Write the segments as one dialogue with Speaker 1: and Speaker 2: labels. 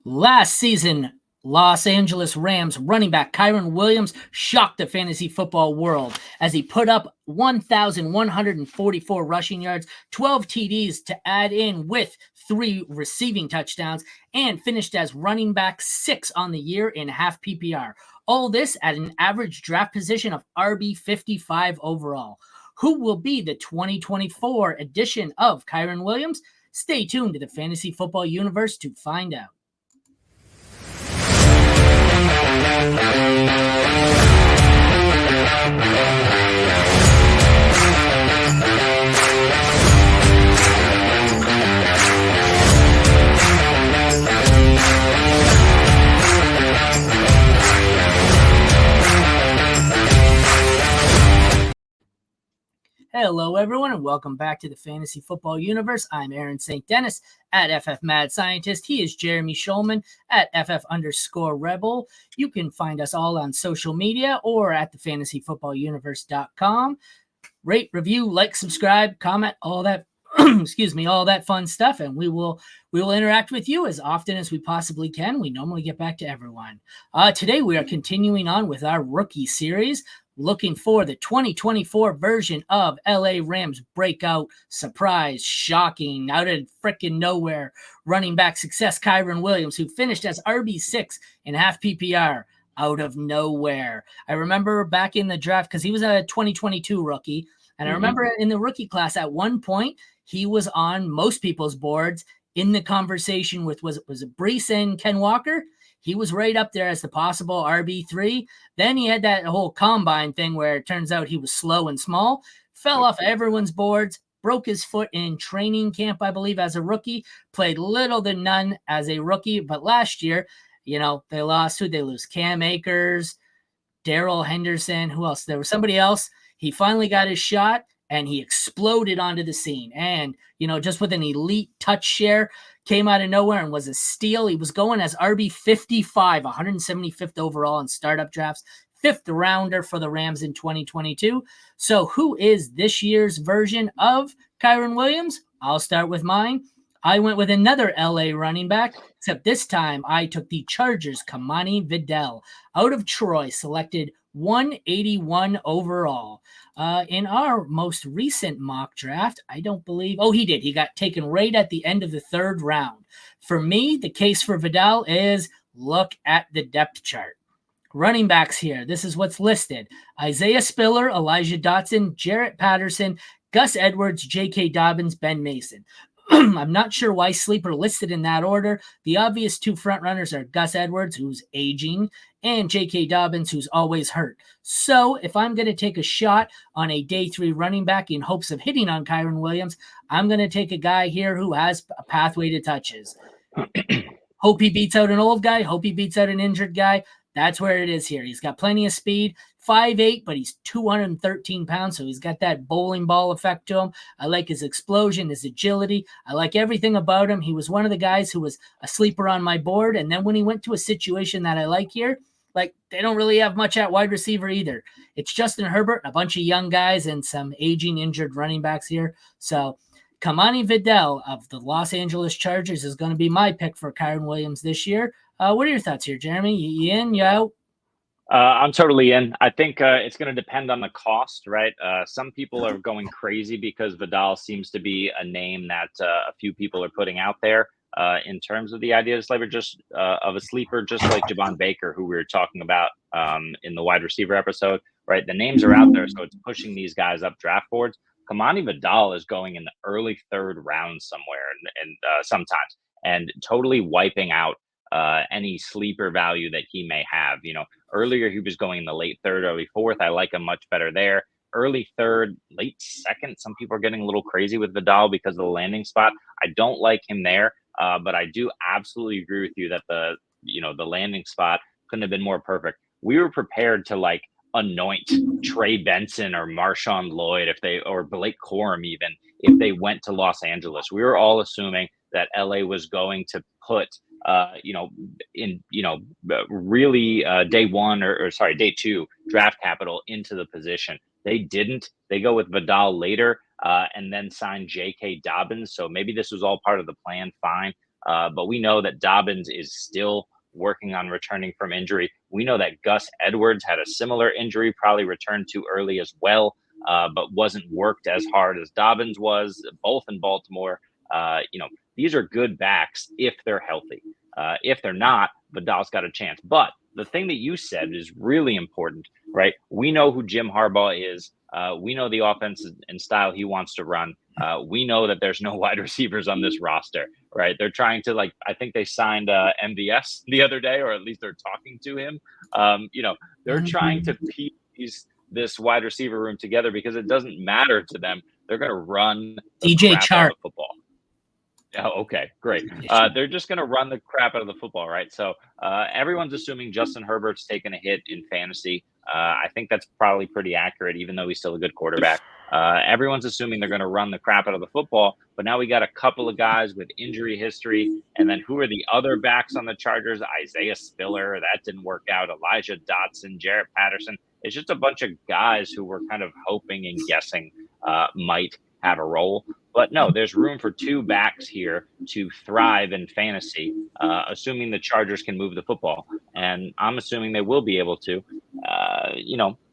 Speaker 1: Last season, Los Angeles Rams running back Kyren Williams shocked the fantasy football world as he put up 1,144 rushing yards, 12 TDs to add in with 3 receiving touchdowns, and finished as running back 6 on the year in half PPR. All this at an average draft position of RB55 overall. Who will be the 2024 edition of Kyren Williams? Stay tuned to the Fantasy Football Universe to find out. Hello, everyone, and welcome back to the Fantasy Football Universe. I'm Aaron St. Dennis at FF Mad Scientist. He is Jeremy Shulman at FF_Rebel. You can find us all on social media or at thefantasyfootballuniverse.com. Rate, review, like, subscribe, comment, all that. All that fun stuff, and we will interact with you as often as we possibly can. We normally get back to everyone. Today we are continuing on with our rookie series, looking for the 2024 version of LA Rams breakout, surprise, shocking, out of freaking nowhere running back success Kyren Williams, who finished as RB6 in half PPR out of nowhere. I remember back in the draft, because he was a 2022 rookie, and I remember in the rookie class at one point, he was on most people's boards in the conversation with, was it Brees and Ken Walker? He was right up there as the possible RB3. Then he had that whole combine thing where it turns out he was slow and small, fell off everyone's boards, broke his foot in training camp, I believe, as a rookie, played little to none as a rookie. But last year, they lost. Who'd they lose? Cam Akers, Darrell Henderson. Who else? There was somebody else. He finally got his shot, and he exploded onto the scene. And, just with an elite touch share, came out of nowhere and was a steal. He was going as RB55, 175th overall in startup drafts, 5th rounder for the Rams in 2022. So who is this year's version of Kyren Williams? I'll start with mine. I went with another LA running back, except this time I took the Chargers' Kimani Vidal out of Troy, selected 181 overall. In our most recent mock draft, I don't believe, he did. He got taken right at the end of the 3rd round. For me, the case for Vidal is look at the depth chart. Running backs here, this is what's listed. Isaiah Spiller, Elijah Dotson, Jarrett Patterson, Gus Edwards, J.K. Dobbins, Ben Mason. I'm not sure why Sleeper listed in that order. The obvious 2 front runners are Gus Edwards, who's aging, and J.K. Dobbins, who's always hurt. So if I'm going to take a shot on a day 3 running back in hopes of hitting on Kyren Williams, I'm going to take a guy here who has a pathway to touches. Hope he beats out an old guy. Hope he beats out an injured guy. That's where it is here. He's got plenty of speed. 5'8", but he's 213 pounds, so he's got that bowling ball effect to him. I like his explosion, his agility. I like everything about him. He was one of the guys who was a sleeper on my board, and then when he went to a situation that I like here, they don't really have much at wide receiver either. It's Justin Herbert, a bunch of young guys, and some aging, injured running backs here. So Kimani Vidal of the Los Angeles Chargers is going to be my pick for Kyren Williams this year. What are your thoughts here, Jeremy? You in? You out?
Speaker 2: I'm totally in. I think it's going to depend on the cost, right? Some people are going crazy because Vidal seems to be a name that a few people are putting out there in terms of the idea of a sleeper, just like Javon Baker, who we were talking about in the wide receiver episode, right? The names are out there, so it's pushing these guys up draft boards. Kimani Vidal is going in the early 3rd round somewhere, and sometimes, and totally wiping out any sleeper value that he may have. Earlier he was going in the late 3rd, early 4th. I like him much better there. Early 3rd, late 2nd. Some people are getting a little crazy with Vidal because of the landing spot. I don't like him there, but I do absolutely agree with you that the landing spot couldn't have been more perfect. We were prepared to anoint Trey Benson or Marshawn Lloyd or Blake Corum even if they went to Los Angeles. We were all assuming that LA was going to put day 2 draft capital into the position. They didn't. They go with Vidal later and then sign J.K. Dobbins. So maybe this was all part of the plan. Fine. But we know that Dobbins is still working on returning from injury. We know that Gus Edwards had a similar injury, probably returned too early as well, but wasn't worked as hard as Dobbins was, both in Baltimore. These are good backs if they're healthy. If they're not, Vidal's got a chance. But the thing that you said is really important, right? We know who Jim Harbaugh is. We know the offense and style he wants to run. We know that there's no wide receivers on this roster, right? They're trying to I think they signed MVS the other day, or at least they're talking to him. They're trying to piece this wide receiver room together because it doesn't matter to them. They're going to run the
Speaker 1: DJ
Speaker 2: crap out of the football. Oh, okay, great. They're just going to run the crap out of the football, right? So everyone's assuming Justin Herbert's taken a hit in fantasy. I think that's probably pretty accurate, even though he's still a good quarterback. Everyone's assuming they're going to run the crap out of the football, but now we got a couple of guys with injury history. And then who are the other backs on the Chargers? Isaiah Spiller, that didn't work out. Elijah Dotson, Jarrett Patterson. It's just a bunch of guys who we're kind of hoping and guessing might have a role. But no, there's room for two backs here to thrive in fantasy, assuming the Chargers can move the football. And I'm assuming they will be able to,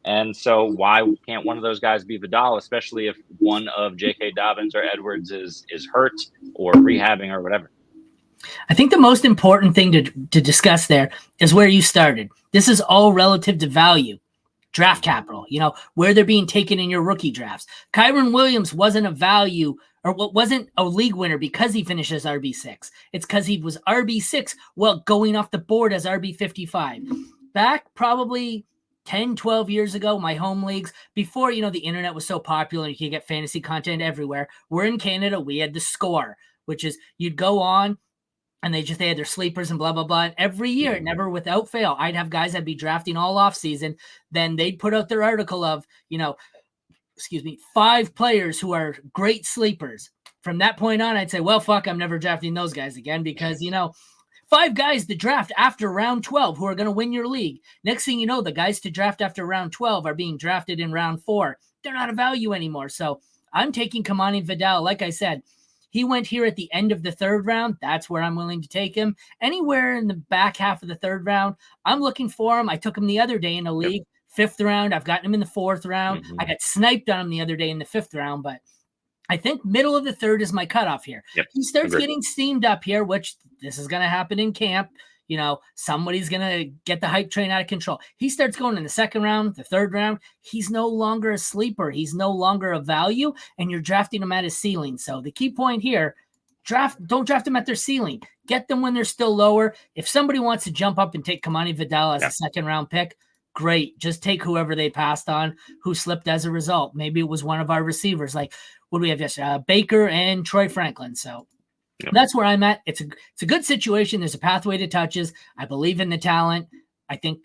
Speaker 2: and so why can't one of those guys be Vidal, especially if one of J.K. Dobbins or Edwards is hurt or rehabbing or whatever?
Speaker 1: I think the most important thing to discuss there is where you started. This is all relative to value. Draft capital, where they're being taken in your rookie drafts. Kyren Williams wasn't a value or wasn't a league winner because he finishes RB6. It's because he was RB6 going off the board as RB55. Back probably 10, 12 years ago, my home leagues, before, the internet was so popular and you could get fantasy content everywhere. We're in Canada. We had the Score, which is you'd go on, and they had their sleepers and blah, blah, blah. And every year, never without fail, I'd have guys I'd be drafting all off season. Then they'd put out their article of, 5 players who are great sleepers. From that point on, I'd say, well, fuck, I'm never drafting those guys again because, 5 guys to draft after round 12 who are going to win your league. Next thing you know, the guys to draft after round 12 are being drafted in round 4. They're not a value anymore. So I'm taking Kimani Vidal. Like I said, he went here at the end of the 3rd round. That's where I'm willing to take him. Anywhere in the back half of the 3rd round, I'm looking for him. I took him the other day in a league, 5th round. I've gotten him in the 4th round. I got sniped on him the other day in the 5th round, but I think middle of the 3rd is my cutoff here. He starts getting steamed up here, which this is going to happen in camp. Somebody's going to get the hype train out of control. He starts going in the 2nd round, the 3rd round. He's no longer a sleeper. He's no longer a value, and you're drafting him at his ceiling. So the key point here, don't draft them at their ceiling. Get them when they're still lower. If somebody wants to jump up and take Kimani Vidal as a 2nd round pick, great. Just take whoever they passed on who slipped as a result. Maybe it was one of our receivers. Like, what do we have yesterday? Baker and Troy Franklin. So that's where I'm at. It's a good situation. There's a pathway to touches. I believe in the talent. I think,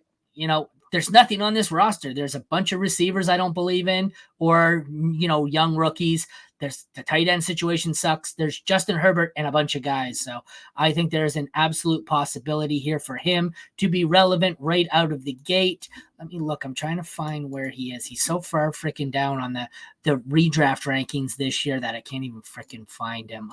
Speaker 1: there's nothing on this roster. There's a bunch of receivers I don't believe in, or, young rookies. There's the tight end situation sucks. There's Justin Herbert and a bunch of guys. So I think there's an absolute possibility here for him to be relevant right out of the gate. Let me look. I'm trying to find where he is. He's so far freaking down on the redraft rankings this year that I can't even freaking find him.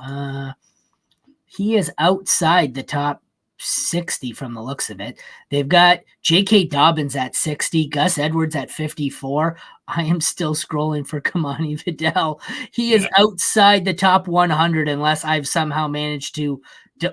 Speaker 1: He is outside the top 60 from the looks of it. They've got J.K. Dobbins at 60, Gus Edwards at 54. I am still scrolling for Kimani Vidal. He is outside the top 100 unless I've somehow managed to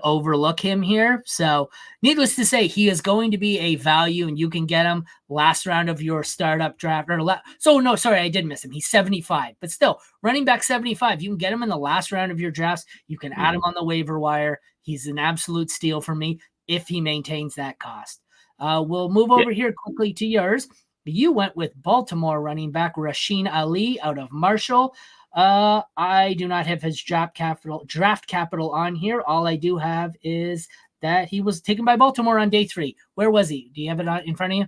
Speaker 1: overlook him here. So needless to say, he is going to be a value, and you can get him last round of your startup draft. I did miss him. He's 75, but still running back 75. You can get him in the last round of your drafts. You can add him on the waiver wire. He's an absolute steal for me if he maintains that cost. We'll move over here quickly to yours. You went with Baltimore running back Rasheen Ali out of Marshall. I do not have his draft capital on here. All I do have is that he was taken by Baltimore on day 3. Where was he? Do you have it in front of you?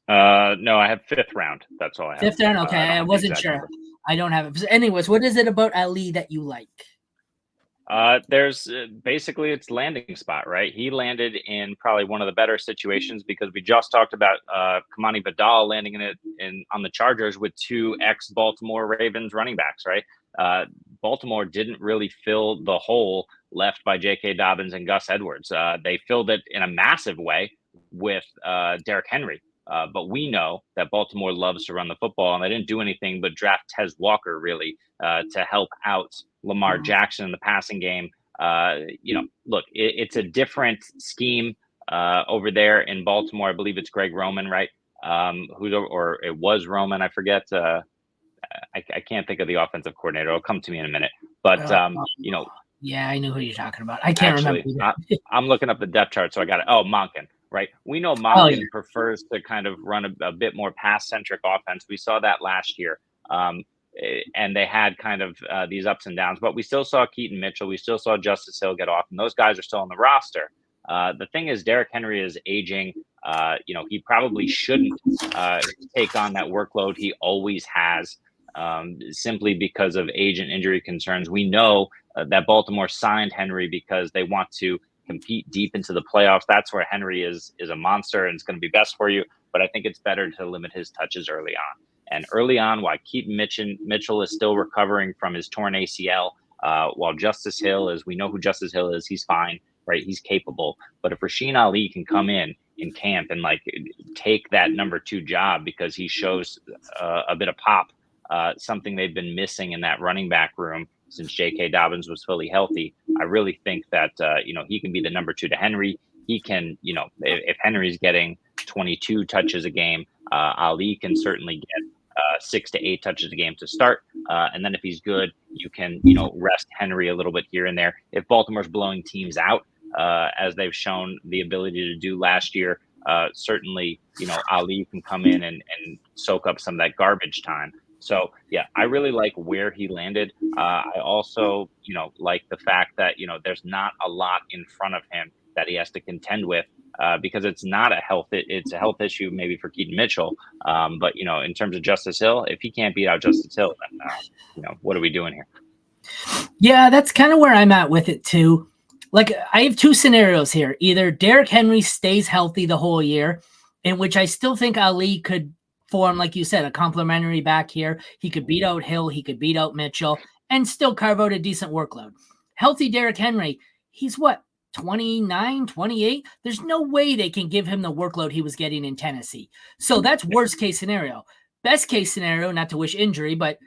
Speaker 2: No, I have 5th round. That's all I have.
Speaker 1: 5th round? Okay, I wasn't sure. Number. I don't have it. Anyways, what is it about Ali that you like?
Speaker 2: There's basically it's landing spot, right? He landed in probably one of the better situations because we just talked about Kimani Vidal landing on the Chargers with 2 ex-Baltimore Ravens running backs, right? Baltimore didn't really fill the hole left by J.K. Dobbins and Gus Edwards. They filled it in a massive way with Derrick Henry. But we know that Baltimore loves to run the football, and they didn't do anything but draft Tez Walker, really, to help out Lamar Jackson in the passing game. Look, it's a different scheme over there in Baltimore. I believe it's Greg Roman, right? Or it was Roman. I forget. I can't think of the offensive coordinator. It'll come to me in a minute. But,
Speaker 1: yeah, I know who you're talking about. I can't remember.
Speaker 2: I'm looking up the depth chart, so I got it. Oh, Monken. Right. We know Monken prefers to kind of run a bit more pass-centric offense. We saw that last year. And they had kind of these ups and downs. But we still saw Keaton Mitchell. We still saw Justice Hill get off. And those guys are still on the roster. The thing is, Derrick Henry is aging. He probably shouldn't take on that workload he always has, simply because of age and injury concerns. We know that Baltimore signed Henry because they want to compete deep into the playoffs. That's where Henry is a monster and it's going to be best for you. But I think it's better to limit his touches early on. And early on, while Keaton Mitchell is still recovering from his torn ACL, while Justice Hill we know who Justice Hill is, he's fine, right? He's capable. But if Rasheen Ali can come in camp and take that number 2 job because he shows a bit of pop, something they've been missing in that running back room since J.K. Dobbins was fully healthy, I really think that, he can be the number 2 to Henry. He can, if Henry's getting 22 touches a game, Ali can certainly get 6 to 8 touches a game to start. And then if he's good, you can, rest Henry a little bit here and there. If Baltimore's blowing teams out, as they've shown the ability to do last year, certainly, Ali can come in and soak up some of that garbage time. So, yeah, I really like where he landed. I also, like the fact that, there's not a lot in front of him that he has to contend with, because it's not it's a health issue maybe for Keaton Mitchell. But, in terms of Justice Hill, if he can't beat out Justice Hill, then, what are we doing here?
Speaker 1: Yeah, that's kind of where I'm at with it, too. I have 2 scenarios here. Either Derrick Henry stays healthy the whole year, in which I still think Ali could form, like you said, a complimentary back here. He could beat out Hill, he could beat out Mitchell, and still carve out a decent workload. Healthy Derrick Henry, he's what, 29, 28? There's no way they can give him the workload he was getting in Tennessee. So that's worst case scenario. Best case scenario, not to wish injury, but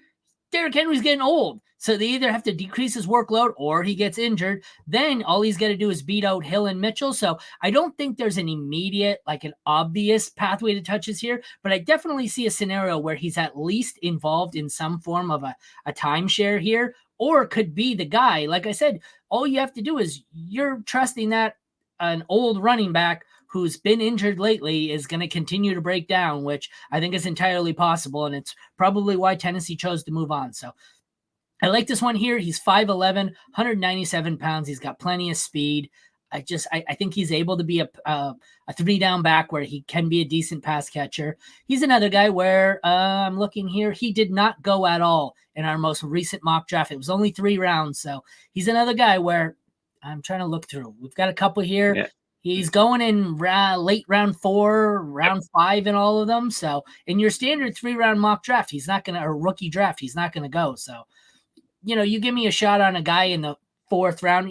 Speaker 1: Derrick Henry's getting old. So they either have to decrease his workload or he gets injured. Then all he's got to do is beat out Hill and Mitchell. So I don't think there's an immediate, an obvious pathway to touches here, but I definitely see a scenario where he's at least involved in some form of a timeshare here, or could be the guy. Like I said, all you have to do is you're trusting that an old running back who's been injured lately is going to continue to break down, which I think is entirely possible. And it's probably why Tennessee chose to move on. So I like this one here. He's 5'11", 197 pounds. He's got plenty of speed. I think he's able to be a 3-down back where he can be a decent pass catcher. He's another guy where I'm looking here. He did not go at all in our most recent mock draft. It was only 3 rounds. So he's another guy where I'm trying to look through. We've got a couple here. Yeah. He's going in late round 4, round 5 in all of them. So in your standard 3-round mock draft, he's not going to, or rookie draft, he's not going to go. So, you give me a shot on a guy in the 4th round,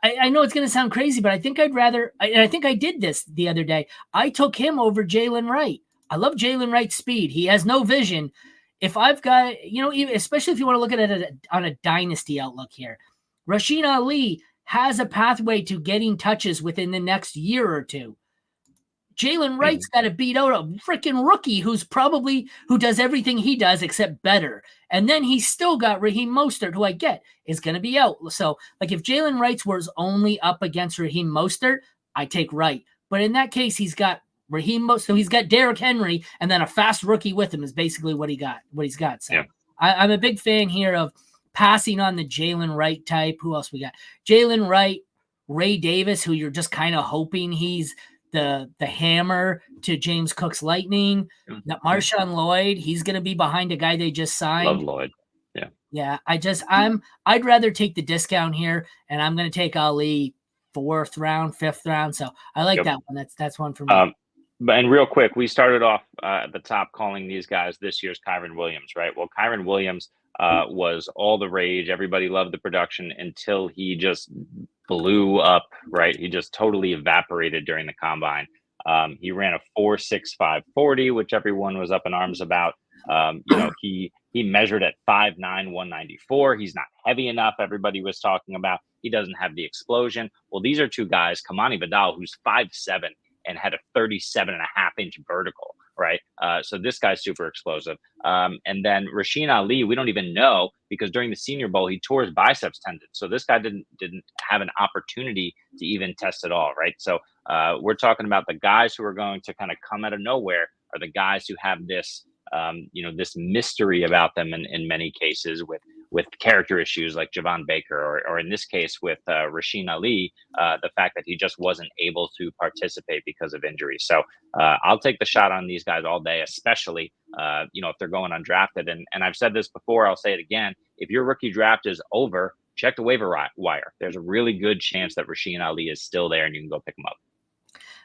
Speaker 1: I know it's going to sound crazy, but I think I'd rather, and I think I did this the other day. I took him over Jalen Wright. I love Jalen Wright's speed. He has no vision. If I've got, especially if you want to look at it on a dynasty outlook here, Rasheen Ali has a pathway to getting touches within the next year or 2. Jalen Wright's got to beat out a freaking rookie who does everything he does except better. And then he's still got Raheem Mostert, who I get is going to be out. So, if Jalen Wright was only up against Raheem Mostert, I take Wright. But in that case, he's got Raheem Mostert, so he's got Derrick Henry, and then a fast rookie with him is basically what he's got. So, yeah. I'm a big fan here of passing on the Jalen Wright type. Who else we got? Jalen Wright, Ray Davis, who you're just kind of hoping he's the hammer to James Cook's lightning. Marshawn Lloyd, he's going to be behind a guy they just signed.
Speaker 2: Love Lloyd. Yeah.
Speaker 1: Yeah. I'd rather take the discount here, and I'm going to take Ali 4th round, 5th round. So I like that one. That's one for me.
Speaker 2: And real quick, we started off at the top calling these guys this year's Kyren Williams, right? Well, Kyren Williams was all the rage. Everybody loved the production until he just blew up, right? He just totally evaporated during the combine. He ran a 4.65 40, which everyone was up in arms about. He measured at 5'9", 194. He's not heavy enough. Everybody was talking about he doesn't have the explosion. Well, these are two guys, Kimani Vidal, who's 5'7" and had a 37.5-inch vertical, right? So this guy's super explosive. And then Rasheen Ali, we don't even know because during the Senior Bowl, he tore his biceps tendon. So this guy didn't have an opportunity to even test at all, right? So we're talking about the guys who are going to kind of come out of nowhere are the guys who have this, this mystery about them in many cases with character issues like Javon Baker, or in this case with Rasheen Ali, the fact that he just wasn't able to participate because of injury. So I'll take the shot on these guys all day, especially, if they're going undrafted. And I've said this before, I'll say it again. If your rookie draft is over, check the waiver wire. There's a really good chance that Rasheen Ali is still there and you can go pick him up.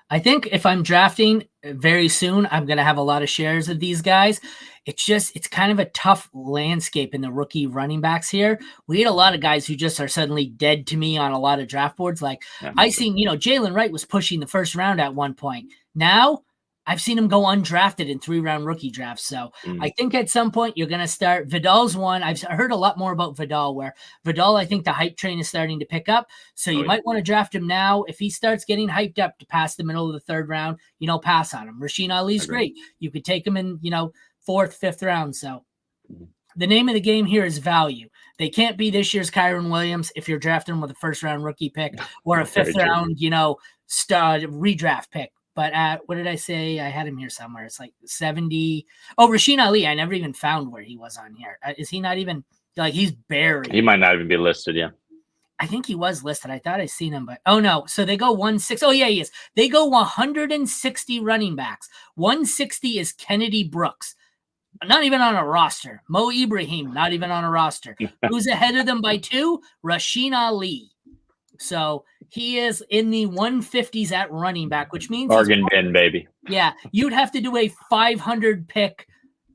Speaker 1: I think if I'm drafting very soon, I'm going to have a lot of shares of these guys. It's kind of a tough landscape in the rookie running backs here. We had a lot of guys who just are suddenly dead to me on a lot of draft boards. Like I seen, Jalen Wright was pushing the first round at one point. Now I've seen him go undrafted in 3-round rookie drafts. So I think at some point you're going to start. Vidal's one. I've heard a lot more about Vidal, where Vidal, I think the hype train is starting to pick up. So you might want to draft him now. If he starts getting hyped up to past the middle of the third round, pass on him. Rasheen Ali's great. You could take him in, 4th, 5th round. So the name of the game here is value. They can't be this year's Kyren Williams if you're drafting him with a 1st-round rookie pick or a 5th-round, stud redraft pick. But what did I say? I had him here somewhere. It's like 70. Oh, Rasheen Ali. I never even found where he was on here. Is he not even he's buried?
Speaker 2: He might not even be listed. Yeah.
Speaker 1: I think he was listed. I thought I seen him, but oh no. So they go 160. Oh yeah, he is. They go 160 running backs. 160 is Kennedy Brooks. Not even on a roster. Mo Ibrahim, not even on a roster. Who's ahead of them by 2? Rasheen Ali. So he is in the 150s at running back, which means
Speaker 2: bargain bin, baby.
Speaker 1: Yeah, you'd have to do a 500 pick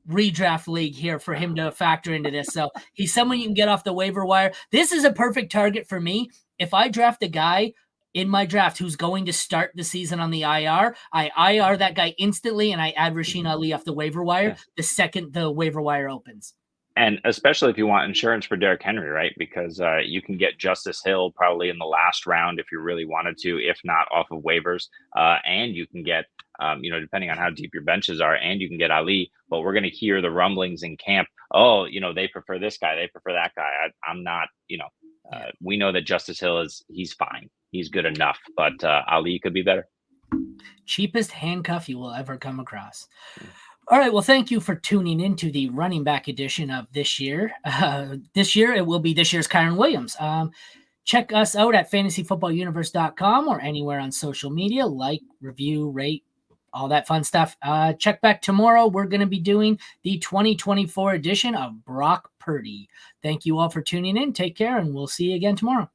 Speaker 1: redraft league here for him to factor into this. So he's someone you can get off the waiver wire. This is a perfect target for me. If I draft a guy in my draft who's going to start the season on the IR, I IR that guy instantly, and I add Rasheen Ali off the waiver wire the second the waiver wire opens.
Speaker 2: And especially if you want insurance for Derrick Henry, right? Because you can get Justice Hill probably in the last round if you really wanted to, if not off of waivers. And you can get, depending on how deep your benches are, and you can get Ali. But we're going to hear the rumblings in camp. Oh, they prefer this guy. They prefer that guy. I'm not, we know that Justice Hill he's fine. He's good enough. But Ali could be better.
Speaker 1: Cheapest handcuff you will ever come across. All right. Well, thank you for tuning into the running back edition of this year. This year, it will be this year's Kyren Williams. Check us out at fantasyfootballuniverse.com or anywhere on social media. Like, review, rate, all that fun stuff. Check back tomorrow. We're going to be doing the 2024 edition of Brock Purdy. Thank you all for tuning in. Take care, and we'll see you again tomorrow.